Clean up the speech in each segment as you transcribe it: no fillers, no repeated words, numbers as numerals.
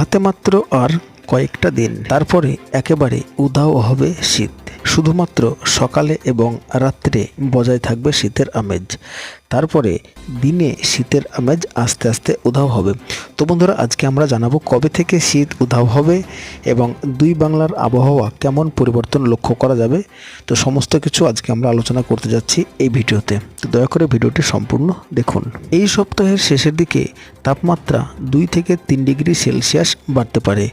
হাতে মাত্র আর কয়েকটা দিন, তারপরে একেবারে উধাও হবে শীত। শুধুমাত্র সকালে এবং রাত্রে বজায় থাকবে শীতের আমেজ, তারপরে দিনে শীতের আমেজ আস্তে আস্তে উধাও হবে। তো বন্ধুরা, আজকে আমরা জানাবো কবে থেকে শীত উধাও হবে এবং দুই বাংলার আবহাওয়া কেমন পরিবর্তন লক্ষ্য করা যাবে। তো সমস্ত কিছু আজকে আমরা আলোচনা করতে যাচ্ছি এই ভিডিওতে। তো দয়া করে ভিডিওটি সম্পূর্ণ দেখুন। এই সপ্তাহের শেষের দিকে তাপমাত্রা 2 থেকে 3 ডিগ্রি সেলসিয়াস বাড়তে পারে।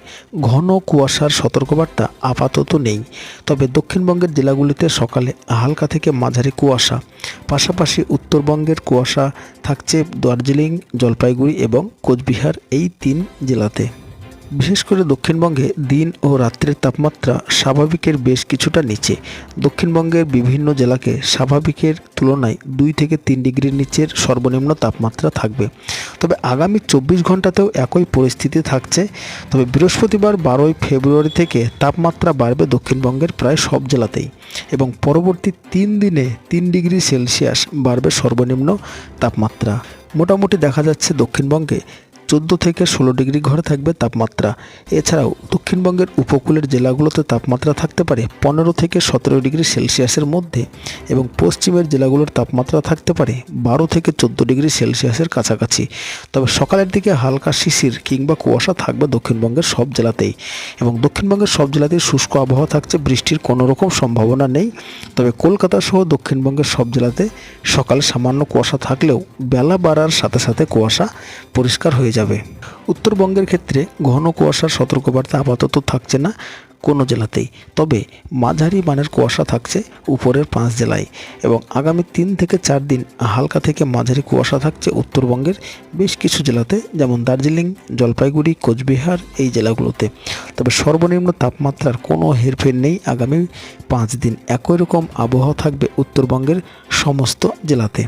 ঘন কুয়াশার সতর্কবার্তা আপাতত নেই, তবে দক্ষিণবঙ্গের জেলাগুলিতে সকালে হালকা থেকে মাঝারি কুয়াশা, পাশাপাশি উত্তরবঙ্গের কুয়াশা থাকছে দার্জিলিং, জলপাইগুড়ি এবং কোচবিহার এই 3 জেলাতে। বিশেষ করে দক্ষিণবঙ্গে দিন ও রাত্রের তাপমাত্রা স্বাভাবিকের বেশ কিছুটা নিচে। দক্ষিণবঙ্গের বিভিন্ন জেলাকে স্বাভাবিকের তুলনায় 2 থেকে 3 ডিগ্রির নিচের সর্বনিম্ন তাপমাত্রা থাকবে। তবে আগামী 24 ঘন্টাতেও একই পরিস্থিতি থাকছে। তবে বৃহস্পতিবার 12 ফেব্রুয়ারি থেকে তাপমাত্রা বাড়বে দক্ষিণবঙ্গের প্রায় সব জেলাতেই এবং পরবর্তী 3 দিনে 3 ডিগ্রি সেলসিয়াস বাড়বে সর্বনিম্ন তাপমাত্রা। মোটামুটি দেখা যাচ্ছে দক্ষিণবঙ্গে 14 থেকে 16 ডিগ্রি ঘরে থাকবে তাপমাত্রা। এছাড়াও দক্ষিণবঙ্গের উপকূলের জেলাগুলোতে তাপমাত্রা থাকতে পারে 15 থেকে 17 ডিগ্রি সেলসিয়াসের মধ্যে এবং পশ্চিমের জেলাগুলোর তাপমাত্রা থাকতে পারে 12 থেকে 14 ডিগ্রি সেলসিয়াসের কাছাকাছি। তবে সকালের দিকে হালকা শিশির কিংবা কুয়াশা থাকবে দক্ষিণবঙ্গের সব জেলাতেই এবং দক্ষিণবঙ্গের সব জেলাতেই শুষ্ক আবহাওয়া থাকছে, বৃষ্টির কোনো রকম সম্ভাবনা নেই। তবে কলকাতা সহ দক্ষিণবঙ্গের সব জেলাতে সকালে সামান্য কুয়াশা থাকলেও বেলা বাড়ার সাথে সাথে কুয়াশা পরিষ্কার হয়ে যাবে। উত্তরবঙ্গের ক্ষেত্রে ঘন কুয়াশার সতর্কবার্তা আপাতত থাকছে না কোনো জেলাতেই, তবে মাঝারি মানের কুয়াশা থাকছে উপরের 5 জেলায় এবং আগামী 3 থেকে 4 দিন হালকা থেকে মাঝারি কুয়াশা থাকছে উত্তরবঙ্গের বেশ কিছু জেলাতে, যেমন দার্জিলিং, জলপাইগুড়ি, কোচবিহার এই জেলাগুলোতে। তবে সর্বনিম্ন তাপমাত্রার কোনো হেরফের নেই। আগামী 5 দিন একই রকম আবহাওয়া থাকবে উত্তরবঙ্গের সমস্ত জেলাতে।